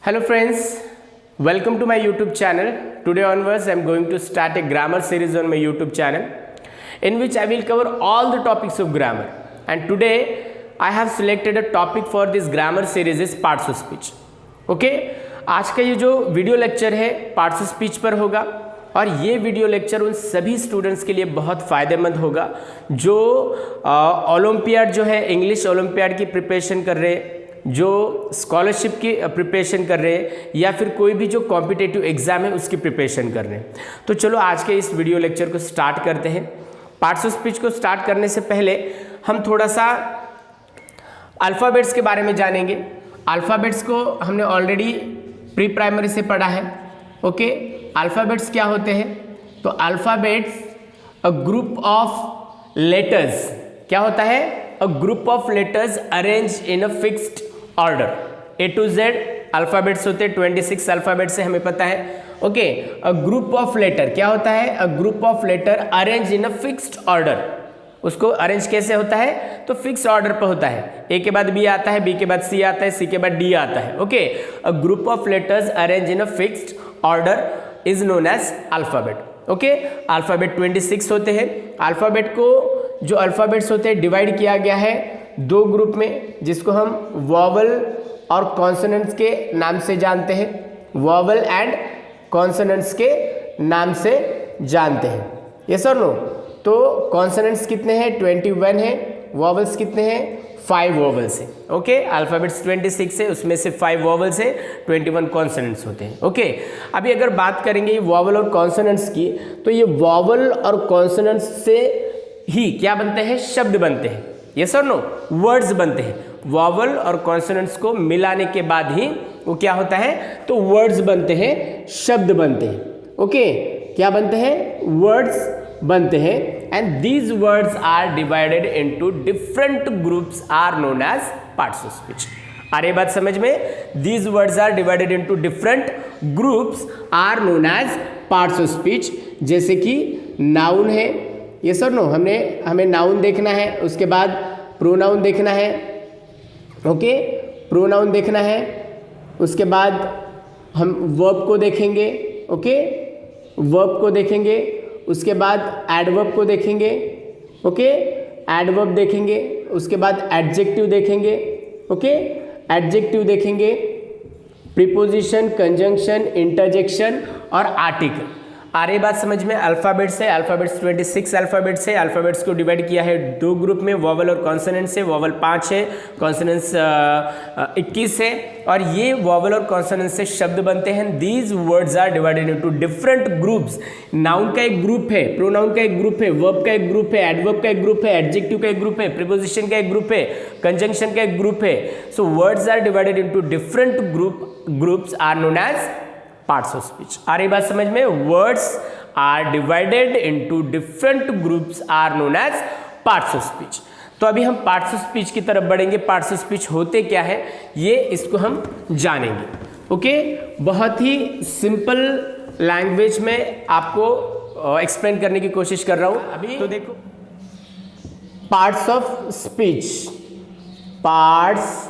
Hello friends, welcome to my YouTube channel. Today onwards I am going to start a grammar series on my YouTube channel in which I will cover all the topics of grammar. And today I have selected a topic for this grammar series is parts of speech. Okay? आज का ये जो video lecture है parts of speech पर होगा और ये video lecture उन सभी स्टूडेंट्स के लिए बहुत फ़ायदेमंद होगा जो ओलंपियाड जो है इंग्लिश ओलंपियाड की प्रिपरेशन कर रहे, जो स्कॉलरशिप की प्रिपरेशन कर रहे हैं या फिर कोई भी जो कॉम्पिटिटिव एग्जाम है उसकी प्रिपरेशन कर रहे हैं। तो चलो आज के इस वीडियो लेक्चर को स्टार्ट करते हैं। पार्ट्स ऑफ स्पीच को स्टार्ट करने से पहले हम थोड़ा सा अल्फ़ाबेट्स के बारे में जानेंगे। अल्फ़ाबेट्स को हमने ऑलरेडी प्री प्राइमरी से पढ़ा है। ओके, अल्फ़ाबेट्स क्या होते हैं? तो alphabets a group of letters, क्या होता है? A group of letters arrange in a fixed order. A to Z alphabets होते हैं, 26 अल्फ़ाबेट्स है, हमें पता है। Okay, a group of letter क्या होता है? A group of letter arrange in a fixed order. उसको अरेंज कैसे होता है? तो फिक्स ऑर्डर पर होता है। ए के बाद बी आता है, बी के बाद सी आता है, सी के बाद डी आता है। Okay, a group of letters arrange in a fixed order is known as alphabet. Okay, alphabet 26 होते हैं। अल्फ़ाबेट को जो अल्फ़ाबेट्स होते हैं डिवाइड किया गया है दो ग्रुप में, जिसको हम वॉवल और कॉन्सोनेंट्स के नाम से जानते हैं। वॉवल एंड कॉन्सोनेंट्स के नाम से जानते हैं। यस और नो? तो कॉन्सोनेंट्स कितने हैं? 21 है। वॉवल्स कितने हैं? 5 वॉवल्स है। ओके, अल्फ़ाबेट्स 26 है, उसमें से 5 वॉवल्स है, 21 कॉन्सोनेंट्स होते हैं। ओके, अभी अगर बात करेंगे वॉवल और कॉन्सोनेंट्स की, तो ये वॉवल और कॉन्सोनेंट्स से ही क्या बनते हैं? शब्द बनते हैं। यस और नो? वर्ड्स बनते हैं। वॉवल और कॉन्सोनेंट्स को मिलाने के बाद ही वो क्या होता है? तो वर्ड्स बनते हैं, शब्द बनते हैं। ओके, क्या बनते हैं? वर्ड्स बनते हैं। And these words are divided into different groups are known as parts of speech. आ रही बात समझ में? These words are divided into different groups are known as parts of speech. जैसे कि नाउन है, यस और नो? हमें नाउन देखना है, उसके बाद प्रोनाउन देखना है। ओके, प्रोनाउन देखना है, उसके बाद हम वर्ब को देखेंगे। ओके, वर्ब को देखेंगे, उसके बाद एडवर्ब को देखेंगे। ओके, एडवर्ब देखेंगे, उसके बाद एडजेक्टिव देखेंगे। ओके, एडजेक्टिव देखेंगे, प्रीपोजिशन, कंजंक्शन, इंटरजेक्शन और आर्टिकल। आ रही बात समझ में? अल्फ़ाबेट्स है, अल्फ़ाबेट्स 26 अल्फ़ाबेट्स है। अल्फ़ाबेट्स को डिवाइड किया है दो ग्रुप में, वॉवल और कॉन्सोनेंट्स से। वॉवल 5 है, कॉन्सोनेंट्स 21 है, और ये वॉवल और कॉन्सोनेंट्स से शब्द बनते हैं। These words are divided into different groups. Noun का एक ग्रुप है, प्रोनाउन का एक ग्रुप है, वर्ब का एक ग्रुप है, एडवर्ब का एक ग्रुप है, एडजेक्टिव का एक ग्रुप है, प्रीपोजिशन का एक ग्रुप है, कंजंक्शन का एक ग्रुप है। So words are divided into different groups are known as parts of speech. आ रही बात समझ में? Words are divided into different groups are known as parts of speech. तो अभी हम पार्ट्स ऑफ स्पीच की तरफ बढ़ेंगे। पार्ट्स ऑफ स्पीच होते क्या है ये इसको हम जानेंगे। ओके, बहुत ही सिंपल लैंग्वेज में आपको एक्सप्लेन करने की कोशिश कर रहा हूं अभी। तो देखो, parts of speech, parts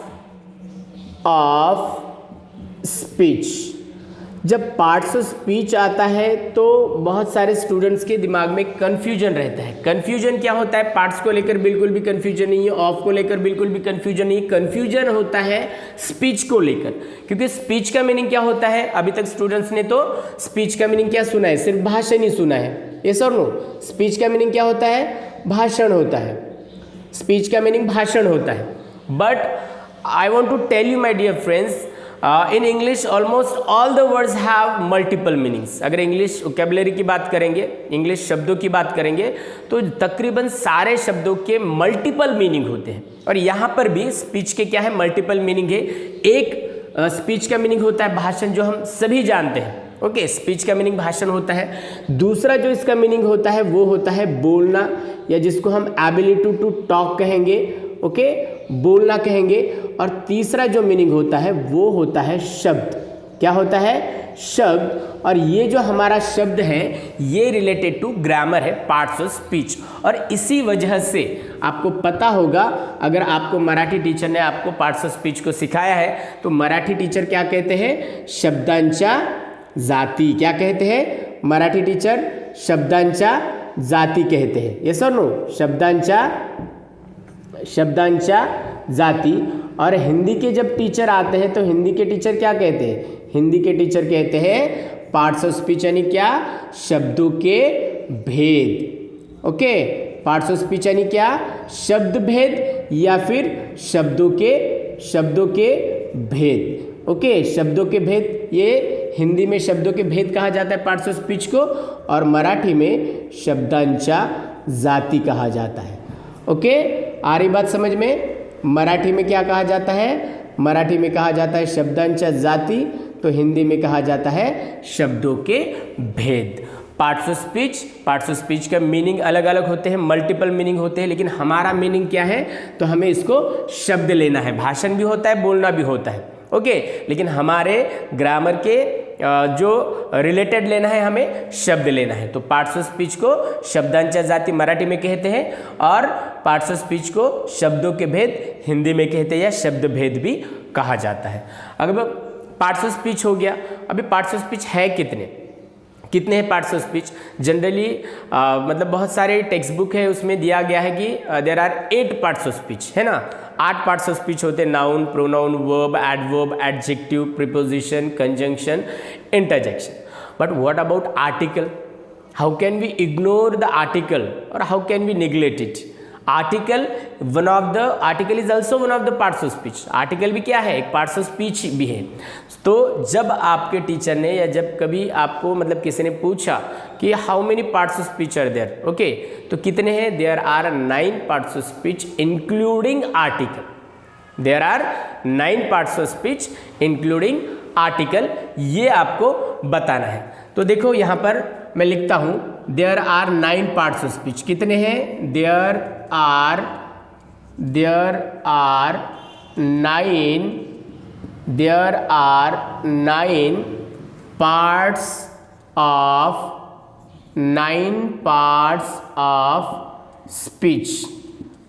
of speech. जब पार्ट्स ऑफ स्पीच आता है तो बहुत सारे स्टूडेंट्स के दिमाग में कन्फ्यूजन रहता है। कन्फ्यूजन क्या होता है? पार्ट्स को लेकर बिल्कुल भी कन्फ्यूजन नहीं है, ऑफ को लेकर बिल्कुल भी कन्फ्यूजन नहीं है। कन्फ्यूजन होता है स्पीच को लेकर, क्योंकि स्पीच का मीनिंग क्या होता है? अभी तक स्टूडेंट्स ने तो स्पीच का मीनिंग क्या सुना है? सिर्फ भाषण ही सुना है। यस और नो? स्पीच का मीनिंग क्या होता है? भाषण होता है। स्पीच का मीनिंग भाषण होता है। But I want to tell you my dear friends, in English almost all the words have multiple meanings. अगर इंग्लिश वोकैबुलरी की बात करेंगे, इंग्लिश शब्दों की बात करेंगे, तो तकरीबन सारे शब्दों के मल्टीपल मीनिंग होते हैं। और यहाँ पर भी स्पीच के क्या है? मल्टीपल मीनिंग है। एक स्पीच का मीनिंग होता है भाषण, जो हम सभी जानते हैं। ओके, स्पीच का मीनिंग भाषण होता है। दूसरा जो इसका मीनिंग होता है वो होता है बोलना, या जिसको हम एबिलिटी टू टॉक कहेंगे। ओके, बोलना कहेंगे। और तीसरा जो मीनिंग होता है वो होता है शब्द। क्या होता है? शब्द। और ये जो हमारा शब्द है ये रिलेटेड टू ग्रामर है, पार्ट्स ऑफ स्पीच। और इसी वजह से आपको पता होगा, अगर आपको मराठी टीचर ने आपको पार्ट्स ऑफ स्पीच को सिखाया है तो मराठी टीचर क्या कहते हैं, शब्दांच्या जाती। क्या कहते हैं मराठी टीचर, शब्दांच्या जाती कहते हैं। यस और नो, शब्दांच्या जाती। और हिंदी के जब टीचर आते हैं तो हिंदी के टीचर क्या कहते हैं, हिंदी के टीचर कहते हैं पार्ट्स ऑफ स्पीच, यानी क्या, शब्दों के भेद। ओके, पार्ट्स ऑफ स्पीच यानी क्या, शब्द भेद या फिर शब्दों के भेद। ओके, शब्दों के भेद, ये हिंदी में शब्दों के भेद कहा जाता है पार्ट्स ऑफ स्पीच को, और मराठी में शब्दांच्या जाती कहा जाता है। ओके, आ रही बात समझ में। मराठी में क्या कहा जाता है, मराठी में कहा जाता है शब्दांच्या जाती, तो हिंदी में कहा जाता है शब्दों के भेद। पार्ट्स ऑफ स्पीच का मीनिंग अलग अलग होते हैं, मल्टीपल मीनिंग होते हैं, लेकिन हमारा मीनिंग क्या है, तो हमें इसको शब्द लेना है। भाषण भी होता है, बोलना भी होता है। ओके, लेकिन हमारे ग्रामर के जो रिलेटेड लेना है, हमें शब्द लेना है। तो पार्ट्स ऑफ स्पीच को शब्दांच्या जाती मराठी में कहते हैं, और पार्ट्स ऑफ स्पीच को शब्दों के भेद हिंदी में कहते हैं, या शब्द भेद भी कहा जाता है। अगर पार्ट्स ऑफ स्पीच हो गया, अभी पार्ट्स ऑफ स्पीच है कितने हैं पार्ट्स ऑफ स्पीच। जनरली मतलब बहुत सारे टेक्स्ट बुक है, उसमें दिया गया है कि there are 8 parts of speech, है ना। 8 पार्ट्स ऑफ स्पीच होते हैं, noun, pronoun, verb, adverb, adjective, preposition, conjunction, interjection. But what about article, how can we ignore the article और how can we neglect it. Article is also one of the parts of speech. Article भी क्या है, एक parts of speech भी है। तो जब आपके टीचर ने, या जब कभी आपको मतलब किसी ने पूछा कि how many parts of speech are there, okay, तो कितने हैं, there are 9 parts of speech including article. There are 9 parts of speech including article, ये आपको बताना है। तो देखो यहाँ पर मैं लिखता हूँ, there are 9 parts of speech. कितने हैं, there are 9 parts of speech.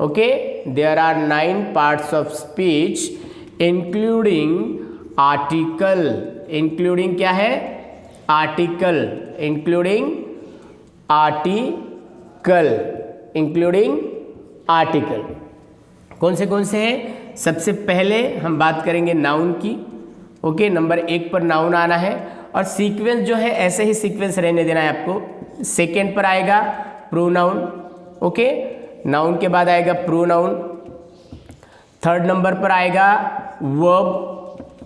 Okay, there are 9 parts of speech including article. including क्या है, article. including article. कौन से हैं, सबसे पहले हम बात करेंगे नाउन की। ओके, नंबर 1 पर नाउन आना है, और सीक्वेंस जो है ऐसे ही सीक्वेंस रहने देना है आपको। सेकेंड पर आएगा प्रोनाउन। ओके, नाउन के बाद आएगा प्रोनाउन। थर्ड नंबर पर आएगा वर्ब।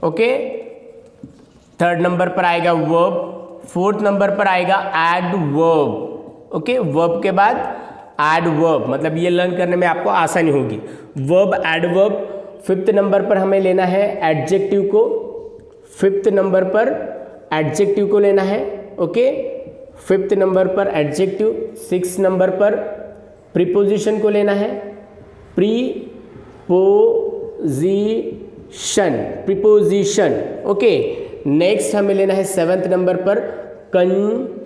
ओके, थर्ड नंबर पर आएगा वर्ब। फोर्थ नंबर पर आएगा एडवर्ब। ओके, वर्ब के बाद एडवर्ब, मतलब ये लर्न करने में आपको आसानी होगी, वर्ब एडवर्ब। फिफ्थ नंबर पर हमें लेना है एडजेक्टिव को। फिफ्थ नंबर पर एडजेक्टिव को लेना है। ओके, फिफ्थ नंबर पर एडजेक्टिव। 6 नंबर पर प्रीपोजिशन को लेना है, प्रीपोजिशन। ओके, नेक्स्ट हमें लेना है 7th नंबर पर कंजंक्शन।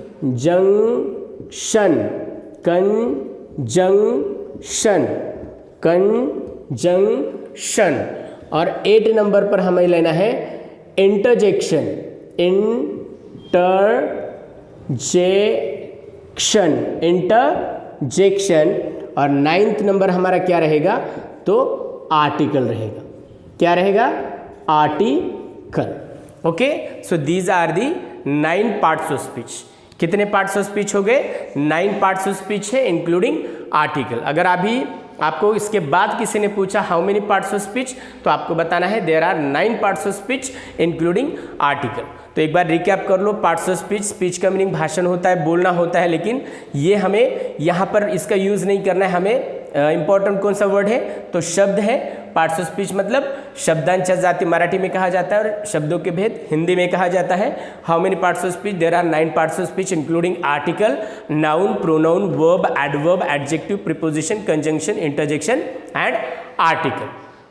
और 8 नंबर पर हमें लेना है इंटरजेक्शन। और 9th नंबर हमारा क्या रहेगा, तो आर्टिकल रहेगा। क्या रहेगा, article. Okay, so these are the 9 parts of speech. कितने पार्ट्स ऑफ स्पीच हो गए, 9 पार्ट्स ऑफ स्पीच है इंक्लूडिंग आर्टिकल। अगर अभी आपको इसके बाद किसी ने पूछा how many parts of speech, तो आपको बताना है there are 9 parts of speech including article. तो एक बार रिकैप कर लो, पार्ट्स ऑफ स्पीच का मीनिंग भाषण होता है, बोलना होता है, लेकिन ये हमें यहाँ पर इसका यूज़ नहीं करना है। हमें इंपॉर्टेंट कौन सा वर्ड है, तो शब्द है। पार्ट्स ऑफ स्पीच मतलब शब्दांच्या जाति मराठी में कहा जाता है, और शब्दों के भेद हिंदी में कहा जाता है। How many parts of speech, there are 9 parts of speech including article, noun, pronoun, verb, adverb, adjective, preposition, conjunction, interjection and article.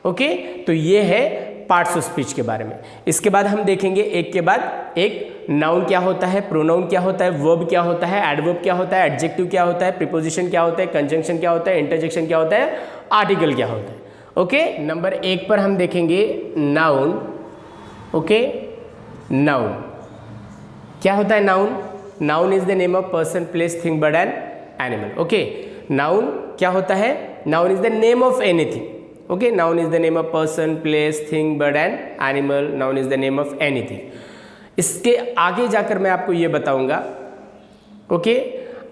Okay, तो ये है पार्ट्स ऑफ स्पीच के बारे में। इसके बाद हम देखेंगे एक के बाद एक नाउन क्या होता है, प्रोनाउन क्या होता है, वर्ब क्या होता है, एडवर्ब क्या होता है, एडजेक्टिव क्या होता है, प्रीपोजिशन क्या होता है, कंजंक्शन क्या होता है, इंटरजेक्शन क्या होता है, आर्टिकल क्या होता है। ओके, नंबर 1 पर हम देखेंगे नाउन। ओके, नाउन क्या होता है? Noun is the name of person, place, thing, bird and animal. Okay, noun क्या होता है? Noun is the name of anything. Okay, noun is the name of person, place, thing, bird and animal. Noun is the name of anything. इसके आगे जाकर मैं आपको ये बताऊंगा। ओके,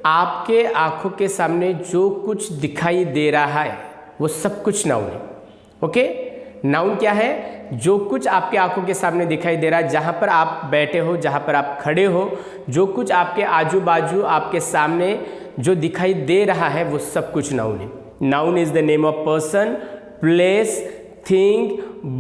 आपके आंखों के सामने जो कुछ दिखाई दे रहा है वो सब कुछ नाउन है। ओके, नाउन क्या है? जो कुछ आपके आंखों के सामने दिखाई दे रहा है, जहाँ पर आप बैठे हो, जहाँ पर आप खड़े हो, जो कुछ आपके आजू बाजू आपके सामने जो दिखाई दे रहा है वो सब कुछ नाउन है। Noun is the name of person, place, thing,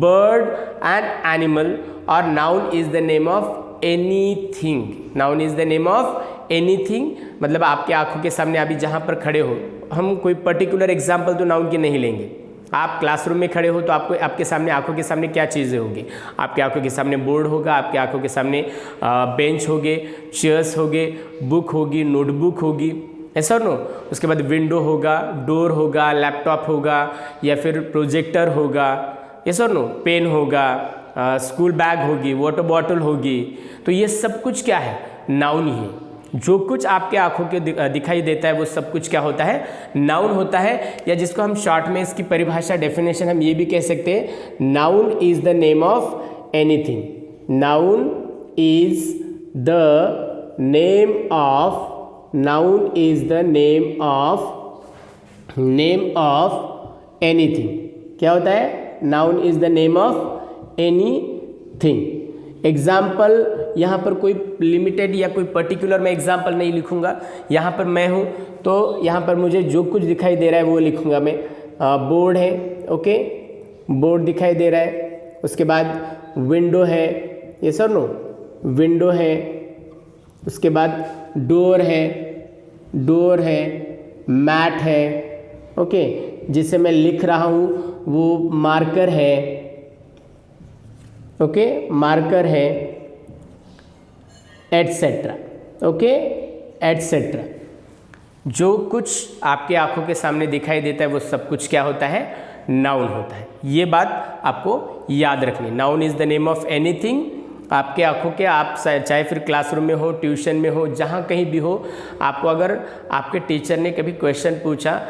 bird and animal, और noun is the name of anything. Noun is the name of anything, मतलब आपके आंखों के सामने अभी जहाँ पर खड़े हो, हम कोई पर्टिकुलर एग्जाम्पल तो नाउन के नहीं लेंगे। आप क्लासरूम में खड़े हो तो आपको आपके सामने आंखों के सामने क्या चीज़ें होगी? आपके आंखों के सामने बोर्ड होगा, आपके आंखों के सामने बेंच होगे, चेयर्स होगे, बुक होगी, नोटबुक होगी, ऐसा नो। उसके बाद विंडो होगा, डोर होगा, लैपटॉप होगा, या फिर प्रोजेक्टर होगा, ऐसा नो, पेन होगा, स्कूल बैग होगी, वाटर बॉटल होगी। तो ये सब कुछ क्या है? नाउन ही है। जो कुछ आपके आंखों के दिखाई देता है वो सब कुछ क्या होता है? नाउन होता है। या जिसको हम शॉर्ट में इसकी परिभाषा, डेफिनेशन हम ये भी कह सकते हैं, noun is the name of anything. Noun is the name of, noun is the name of anything. क्या होता है? Noun is the name of anything. Example, यहाँ पर कोई लिमिटेड या कोई पर्टिकुलर मैं एग्जाम्पल नहीं लिखूँगा। यहाँ पर मैं हूँ तो यहाँ पर मुझे जो कुछ दिखाई दे रहा है वो लिखूँगा मैं। बोर्ड है, ओके, बोर्ड दिखाई दे रहा है। उसके बाद विंडो है, ये सर नो, विंडो है। उसके बाद डोर है, मैट है, ओके, जिसे मैं लिख रहा हूँ वो मार्कर है, ओके, मार्कर है, एटसेट्रा। Okay, etcetera. जो कुछ आपके आंखों के सामने दिखाई देता है वो सब कुछ क्या होता है? नाउन होता है। ये बात आपको याद रखनी। Noun is the name of anything. आपके आंखों के, आप चाहे फिर क्लासरूम में हो, ट्यूशन में हो, जहाँ कहीं भी हो, आपको अगर आपके टीचर ने कभी क्वेश्चन पूछा,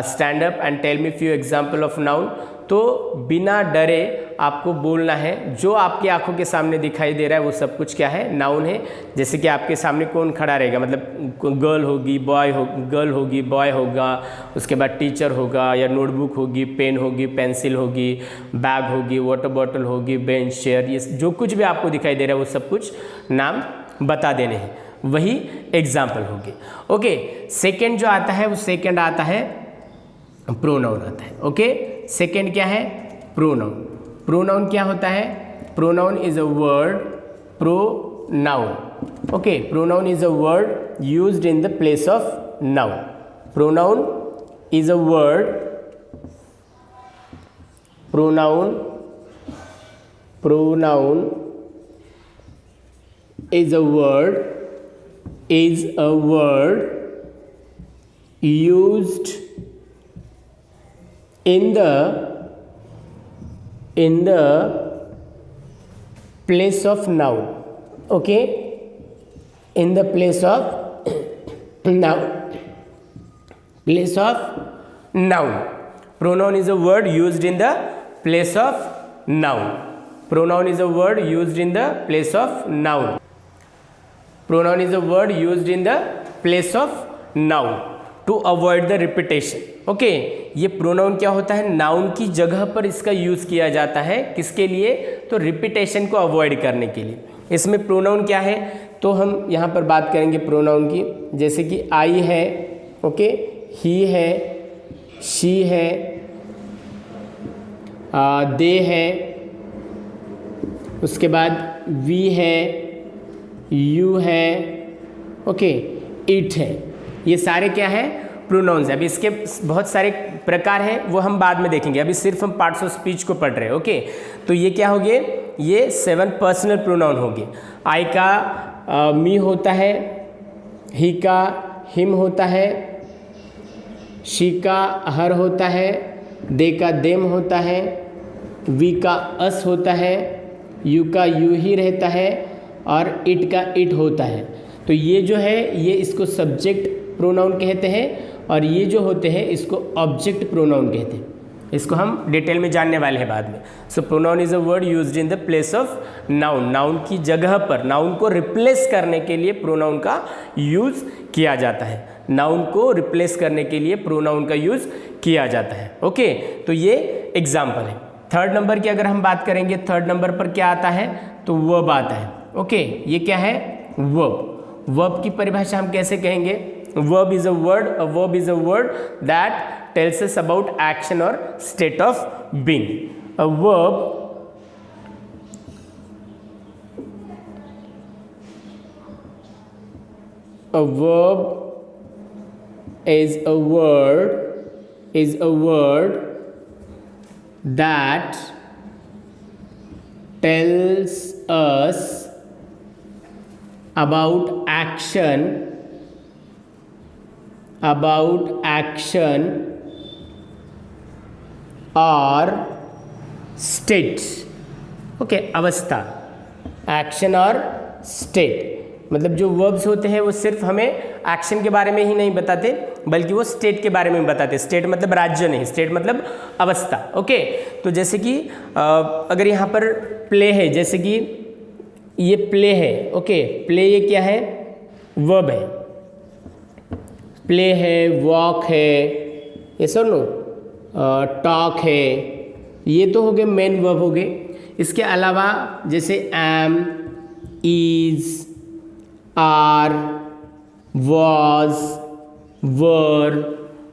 stand up and tell me few example of noun, तो बिना डरे आपको बोलना है जो आपकी आंखों के सामने दिखाई दे रहा है वो सब कुछ क्या है? नाउन है। जैसे कि आपके सामने कौन खड़ा रहेगा, मतलब गर्ल होगी, गर्ल होगी, बॉय होगा, उसके बाद टीचर होगा, या नोटबुक होगी, पेन होगी, पेंसिल होगी, बैग होगी, वाटर बॉटल होगी, बेंच, चेयर, ये जो कुछ भी आपको दिखाई दे रहा है वो सब कुछ नाम बता देने हैं, वही एग्जाम्पल होगी। ओके, सेकेंड जो आता है वो सेकेंड आता है प्रोनाउन आता है। ओके, सेकेंड क्या है? प्रोनाउन। प्रोनाउन क्या होता है? Pronoun is a word, pronoun. Okay, pronoun is a word used in the place of noun. Pronoun is a word, pronoun is a word used in the place of noun. Okay, in the place of noun. Pronoun is a word used in the place of noun. Pronoun is a word used in the place of noun. Pronoun is a word used in the place of noun to avoid the repetition. Okay, ये pronoun क्या होता है? Noun की जगह पर इसका use किया जाता है। किसके लिए? तो रिपीटेशन को अवॉइड करने के लिए। इसमें प्रोनाउन क्या है तो हम यहाँ पर बात करेंगे प्रोनाउन की। जैसे कि आई है, ओके, ही है, शी है, दे है, उसके बाद वी है, यू है, ओके, इट है। ये सारे क्या है? प्रोनाउंस। अभी इसके बहुत सारे प्रकार हैं, वो हम बाद में देखेंगे, अभी सिर्फ हम पार्ट्स ऑफ स्पीच को पढ़ रहे हैं। ओके, तो ये क्या हो गए, ये 7 पर्सनल प्रोनाउन हो गए। आई का मी होता है, ही का हिम होता है, शी का हर होता है, दे का देम होता है, वी का अस होता है, यू का यू ही रहता है, और इट का इट होता है। तो ये जो है ये इसको सब्जेक्ट प्रोनाउन कहते हैं, और ये जो होते हैं इसको ऑब्जेक्ट प्रोनाउन कहते हैं। इसको हम डिटेल में जानने वाले हैं बाद में। So pronoun is a word used in the place of noun. Noun की जगह पर, नाउन को रिप्लेस करने के लिए प्रोनाउन का यूज किया जाता है। नाउन को रिप्लेस करने के लिए प्रोनाउन का यूज किया जाता है। ओके, तो ये एग्जाम्पल है। थर्ड नंबर की अगर हम बात करेंगे, थर्ड नंबर पर क्या आता है, तो वर्ब आता है। ओके, ये क्या है, वर्ब। वर्ब की परिभाषा हम कैसे कहेंगे, verb is a word that tells us about action or state of being. A verb is a word that tells us about action और स्टेट। ओके, अवस्था, एक्शन और स्टेट, मतलब जो वर्ब्स होते हैं वो सिर्फ हमें एक्शन के बारे में ही नहीं बताते, बल्कि वो स्टेट के बारे में बताते। स्टेट मतलब राज्य नहीं, स्टेट मतलब अवस्था। ओके, तो जैसे कि अगर यहाँ पर प्ले है, जैसे कि ये प्ले है। ओके, प्ले ये क्या है, वर्ब है। प्ले है, वॉक है, ये सब नो, टॉक है, ये तो हो गए मेन वर्ब हो गए। इसके अलावा जैसे am, is, are, was, were,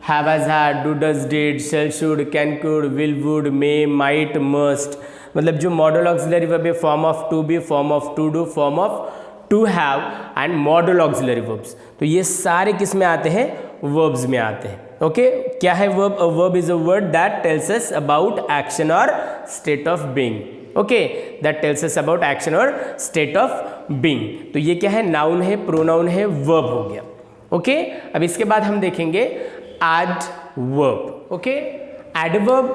have has had, do does did, shall should, can could, will would, may, might, must, मतलब जो मॉडल ऑक्सिलरी वर्ब है, form of to be, form of to do, form of to have and modal auxiliary verbs. तो ये सारे किस में आते हैं, वर्ब्स में आते हैं। ओके, क्या है verb, a verb is a word that tells us about action और state of being. Okay, that tells us about action और स्टेट ऑफ बीइंग। तो ये क्या है, नाउन है, प्रोनाउन है, वर्ब हो गया। ओके, अब इसके बाद हम देखेंगे adverb. Okay, adverb,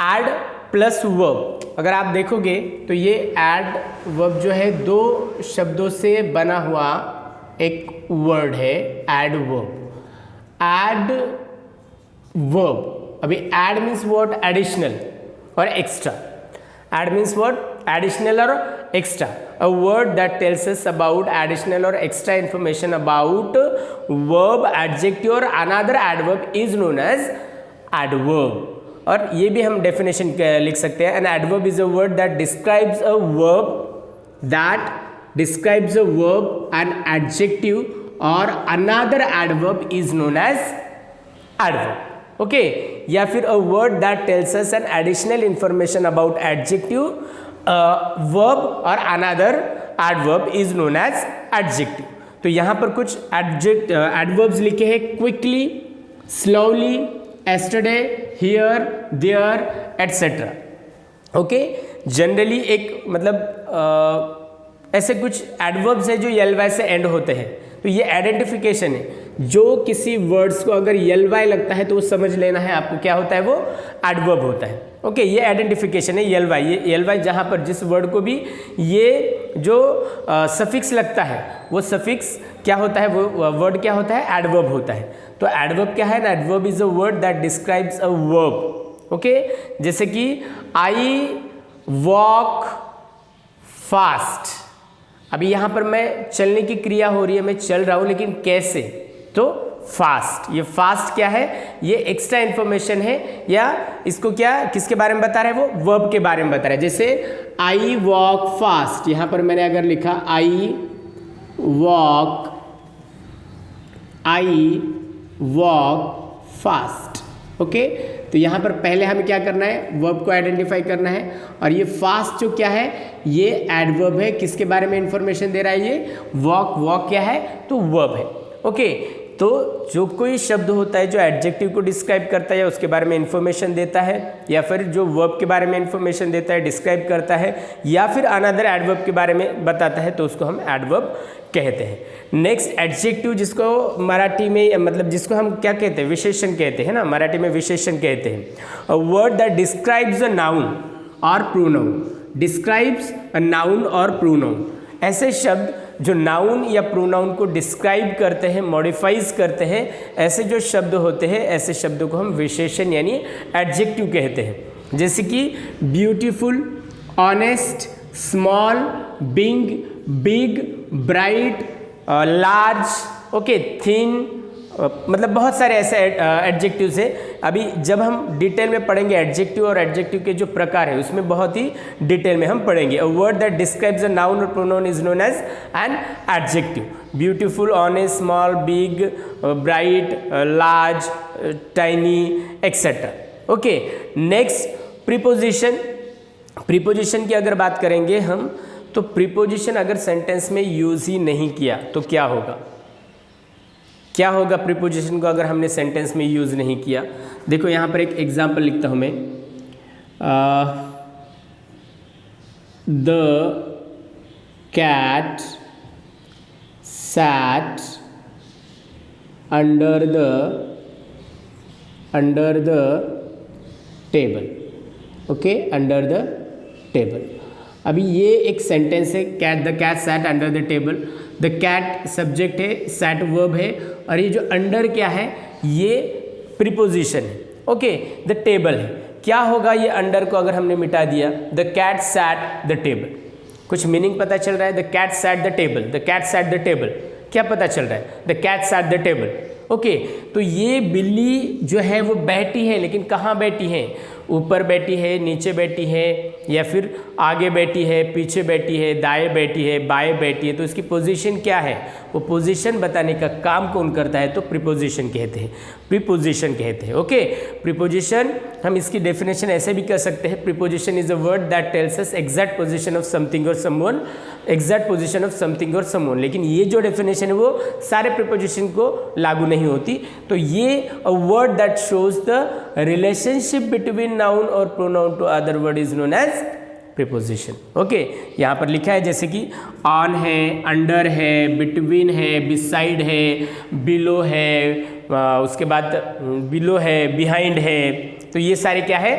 ad plus verb. अगर आप देखोगे तो ये एडवर्ब जो है दो शब्दों से बना हुआ एक वर्ड है, एडवर्ब। एडवर्ब, अभी एड मीन्स व्हाट, एडिशनल और extra. Ad means what, additional और extra. A word that tells us about additional or extra information about verb, adjective or another adverb is known as adverb. और ये भी हम definition लिख सकते हैं, an adverb is a word that describes a verb, an adjective or another adverb is known as adverb. Okay, या फिर a word that tells us an additional information about adjective, verb और another adverb is known as adjective. तो यहाँ पर कुछ adverbs लिखे हैं, quickly, slowly, yesterday, here, there, etc. Okay, generally एक मतलब ऐसे कुछ एडवर्ब्स है जो ly से एंड होते हैं। तो ये आइडेंटिफिकेशन है, जो किसी वर्ड्स को अगर ly लगता है तो वो समझ लेना है आपको क्या होता है, वो एडवर्ब होता है। ओके, ये आइडेंटिफिकेशन है ly। ये ly जहाँ पर जिस वर्ड को भी ये जो सफिक्स लगता है वो सफिक्स क्या होता है, वो वर्ड क्या होता है, एडवर्ब होता है। तो एडवर्ब क्या है ना, adverb is a word that describes a verb. Okay, जैसे कि आई वॉक फास्ट। अभी यहाँ पर मैं चलने की क्रिया हो रही है, मैं चल रहा हूँ, लेकिन कैसे, तो फास्ट। ये फास्ट क्या है, ये एक्स्ट्रा इंफॉर्मेशन है, या इसको क्या किसके बारे में बता रहा है, वो वर्ब के बारे में बता रहा है। जैसे आई वॉक फास्ट, यहाँ पर मैंने अगर लिखा आई वॉक फास्ट। ओके, तो यहाँ पर पहले हमें क्या करना है, वर्ब को आइडेंटिफाई करना है। और ये फास्ट जो क्या है, ये एडवर्ब है, किसके बारे में इंफॉर्मेशन दे रहा है, ये वॉक क्या है, तो वर्ब है। ओके, तो जो कोई शब्द होता है जो एडजेक्टिव को डिस्क्राइब करता है या उसके बारे में इंफॉर्मेशन देता है, या फिर जो वर्ब के बारे में इंफॉर्मेशन देता है, डिस्क्राइब करता है, या फिर अनदर एडवर्ब के बारे में बताता है, तो उसको हम एडवर्ब कहते हैं। नेक्स्ट एडजेक्टिव, जिसको मराठी में मतलब जिसको हम क्या कहते हैं, विशेषण कहते हैं ना, मराठी में विशेषण कहते हैं। अ word that describes a noun और प्रोनाउन, डिस्क्राइब्स अ नाउन और प्रोनाउन, ऐसे शब्द जो नाउन या प्रोनाउन को डिस्क्राइब करते हैं, मॉडिफाइज करते हैं, ऐसे जो शब्द होते हैं, ऐसे शब्दों को हम विशेषण यानी एडजेक्टिव कहते हैं। जैसे कि beautiful, honest, small, big, bright, large, okay, thin, मतलब बहुत सारे ऐसे एडजेक्टिव्स हैं। अभी जब हम डिटेल में पढ़ेंगे एडजेक्टिव और एडजेक्टिव के जो प्रकार है उसमें बहुत ही डिटेल में हम पढ़ेंगे। A word that describes a noun और pronoun is known as an adjective. Beautiful, honest, small, big, bright, large, tiny, etcetera. Okay, next preposition. Preposition की अगर बात करेंगे हम, तो प्रीपोजिशन अगर सेंटेंस में यूज ही नहीं किया तो क्या होगा? क्या होगा प्रीपोजिशन को अगर हमने सेंटेंस में यूज़ नहीं किया? देखो यहाँ पर एक एग्जाम्पल लिखता हूँ मैं। The cat sat under the table. Okay, under the table. अभी ये एक सेंटेंस है, the cat sat under the table. The cat subject है, सैट वर्ब है, और ये जो अंडर क्या है, ये प्रीपोजिशन है। ओके, द टेबल है। क्या होगा ये अंडर को अगर हमने मिटा दिया? The cat sat the table. कुछ मीनिंग पता चल रहा है? The cat sat the table, the cat sat the table, क्या पता चल रहा है? The cat sat the table. Okay, तो ये बिल्ली जो है वो बैठी है, लेकिन कहाँ बैठी है? ऊपर बैठी है, नीचे बैठी है, या फिर आगे बैठी है, पीछे बैठी है, दाएं बैठी है, बाएं बैठी है। तो इसकी पोजीशन क्या है? वो पोजीशन बताने का काम कौन करता है? तो प्रीपोजिशन कहते हैं, प्रीपोजिशन कहते हैं। ओके, प्रीपोजिशन हम इसकी डेफिनेशन ऐसे भी कर सकते हैं। Preposition is a word that tells us exact position of something और someone, exact position of something और समवन। लेकिन ये जो डेफिनेशन है वो सारे प्रीपोजिशन को लागू नहीं होती। तो ये a word that shows the relationship between noun और pronoun to other word is known as preposition. Okay, यहाँ पर लिखा है जैसे कि ऑन है, अंडर है, बिटवीन है, बिसाइड है, बिलो है, उसके बाद बिलो है, बिहाइंड है। तो ये सारे क्या है?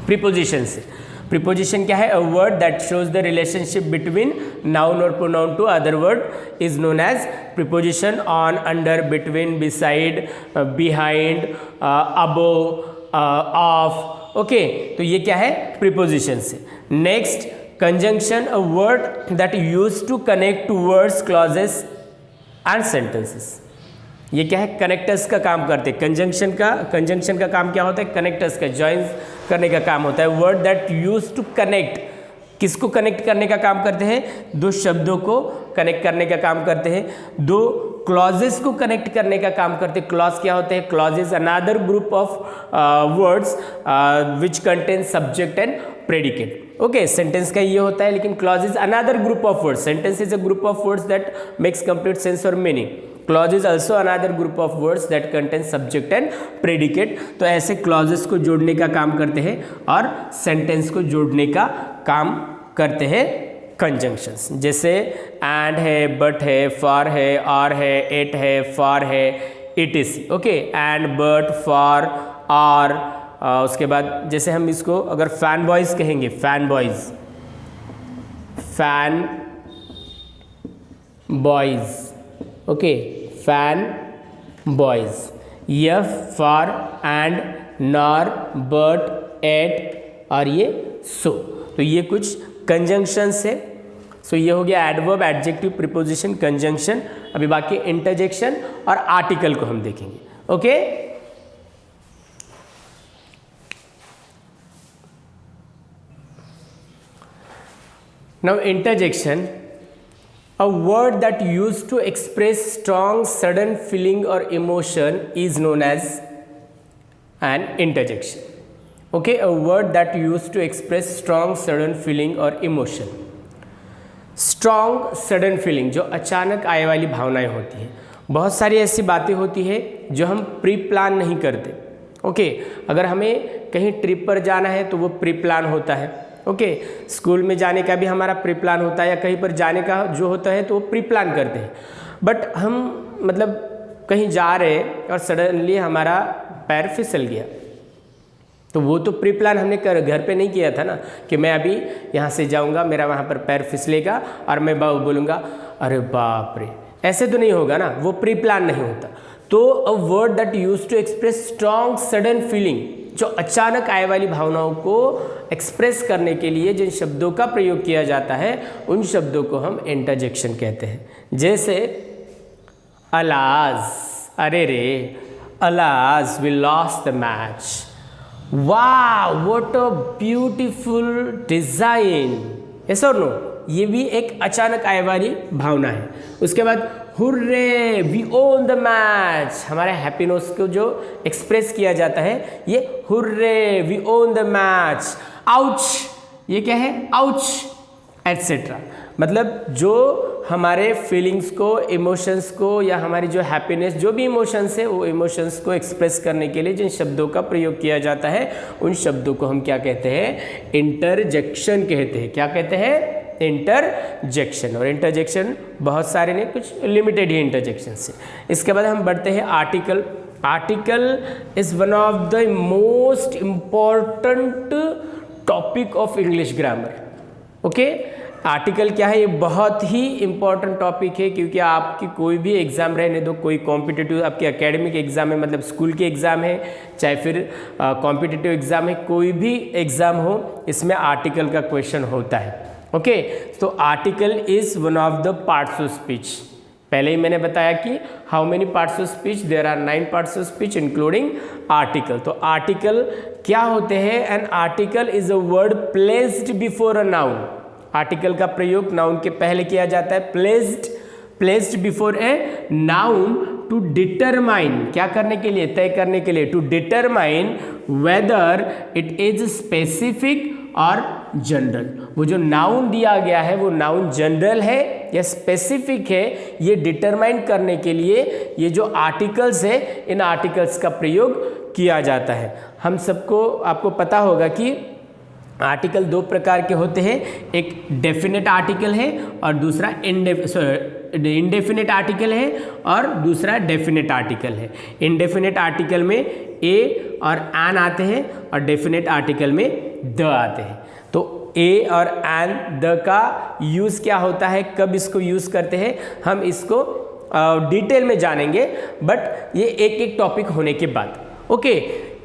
प्रीपोजिशन से। प्रीपोजिशन क्या है? A word that shows the relationship between noun और pronoun to other word is known as preposition. On, under, between, beside, behind, above, of. Okay, तो ये क्या है? प्रीपोजिशन से। Next conjunction, a word that use to connect two words, clauses and sentences. ये क्या है? Connectors का काम करते हैं। कंजंक्शन का काम क्या होता है? कनेक्टर्स का, ज्वाइन करने का काम होता है। Word that use to connect, किसको कनेक्ट करने का काम करते हैं? दो शब्दों को कनेक्ट करने का काम करते हैं, दो क्लॉजेस को कनेक्ट करने का काम करते हैं। क्लॉज क्या होते हैं? Clauses another group of words which contain subject and predicate. Okay, sentence का ये होता है, लेकिन clause is another group of words. Sentence is a group of words that makes complete sense और meaning. Clause is also another group of words that contain subject and predicate. तो ऐसे clauses को जोड़ने का काम करते हैं और सेंटेंस को जोड़ने का काम करते हैं कंजंक्शंस। जैसे एंड है, बट है, फॉर है, और है, एट है, फॉर है, it is. Okay, and, but, for, और, उसके बाद जैसे हम इसको अगर फैन बॉयज कहेंगे, fan boys, fan boys. Okay, fan boys. F for and, nor, but, at, और ये सो। तो ये कुछ कंजंक्शंस है। सो ये हो गया एडवर्ब, एडजेक्टिव, प्रीपोजिशन, कंजंक्शन। अभी बाकी इंटरजेक्शन और आर्टिकल को हम देखेंगे। Okay, now interjection, a word that used to express strong sudden feeling or emotion is known as an interjection. Okay, a word that used to express strong sudden feeling or emotion. Strong sudden feeling, जो अचानक आए वाली भावनाएं होती हैं, बहुत सारी ऐसी बातें होती है जो हम प्री प्लान नहीं करते। ओके, अगर हमें कहीं ट्रिप पर जाना है तो वो प्री प्लान होता है। ओके, स्कूल में जाने का भी हमारा प्री प्लान होता है, या कहीं पर जाने का जो होता है तो वो प्री प्लान करते हैं। बट हम मतलब कहीं जा रहे हैं और सडनली हमारा पैर फिसल गया, तो वो तो प्री प्लान हमने घर पे नहीं किया था ना, कि मैं अभी यहाँ से जाऊँगा, मेरा वहाँ पर पैर फिसलेगा और मैं बोलूँगा अरे बाप रे, ऐसे तो नहीं होगा ना, वो प्री प्लान नहीं होता। तो a word that use to express strong sudden feeling, जो अचानक आए वाली भावनाओं को एक्सप्रेस करने के लिए जिन शब्दों का प्रयोग किया जाता है उन शब्दों को हम इंटरजेक्शन कहते हैं। जैसे अलाज, अरे रे, अलाज वी लॉस्ट द मैच, वाह व्हाट अ ब्यूटीफुल डिजाइन, ऐसा और नो, ये भी एक अचानक आए वाली भावना है। उसके बाद hurray we won the match, हमारे हैप्पीनेस को जो एक्सप्रेस किया जाता है ये hurray we won the match. Ouch, ये क्या है, आउच एटसेट्रा, मतलब जो हमारे फीलिंग्स को, इमोशंस को, या हमारी जो हैप्पीनेस, जो भी इमोशंस है वो इमोशंस को एक्सप्रेस करने के लिए जिन शब्दों का प्रयोग किया जाता है उन शब्दों को हम क्या कहते हैं, इंटरजेक्शन कहते हैं। क्या कहते हैं, इंटरजेक्शन। और इंटरजेक्शन बहुत सारे नहीं, कुछ लिमिटेड ही इंटरजेक्शन से। इसके बाद हम बढ़ते हैं article. Article is one of the most important topic of English grammar. Okay, article क्या है, ये बहुत ही इंपॉर्टेंट टॉपिक है, क्योंकि आपकी कोई भी एग्जाम रहने दो, कोई कॉम्पिटिटिव आपकी एकेडमिक एग्जाम है, मतलब स्कूल के एग्जाम है, चाहे फिर कॉम्पिटिटिव एग्जाम है, कोई भी एग्जाम हो, इसमें आर्टिकल का क्वेश्चन होता है। ओके, तो article is one of the parts of speech. पहले ही मैंने बताया कि how many parts of speech, there are 9 parts of speech including article. तो आर्टिकल क्या होते हैं, an article is a word placed before a noun. Article का प्रयोग नाउन के पहले किया जाता है, placed before a noun to determine, क्या करने के लिए, तय करने के लिए, to determine whether it is specific और जनरल। वो जो नाउन दिया गया है वो नाउन जनरल है या स्पेसिफिक है, ये डिटरमाइन करने के लिए ये जो आर्टिकल्स है, इन आर्टिकल्स का प्रयोग किया जाता है। हम सबको, आपको पता होगा कि आर्टिकल दो प्रकार के होते हैं, एक डेफिनेट आर्टिकल है और दूसरा इनडेफिनेट आर्टिकल है और दूसरा डेफिनेट आर्टिकल है। इनडेफिनेट आर्टिकल में ए और एन आते हैं और डेफिनेट आर्टिकल में द आते हैं। तो ए और एन, द का यूज़ क्या होता है, कब इसको यूज़ करते हैं, हम इसको डिटेल में जानेंगे, बट ये एक एक टॉपिक होने के बाद। ओके,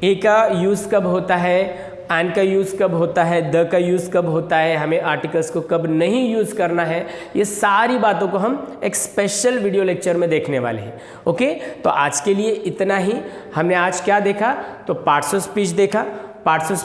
ए का यूज़ कब होता है, एन का यूज़ कब होता है, द का यूज़ कब होता है, हमें आर्टिकल्स को कब नहीं यूज़ करना है, ये सारी बातों को हम एक स्पेशल वीडियो लेक्चर में देखने वाले हैं। ओके, तो आज के लिए इतना ही। हमने आज क्या देखा, तो पार्ट्स ऑफ स्पीच देखा। Parts of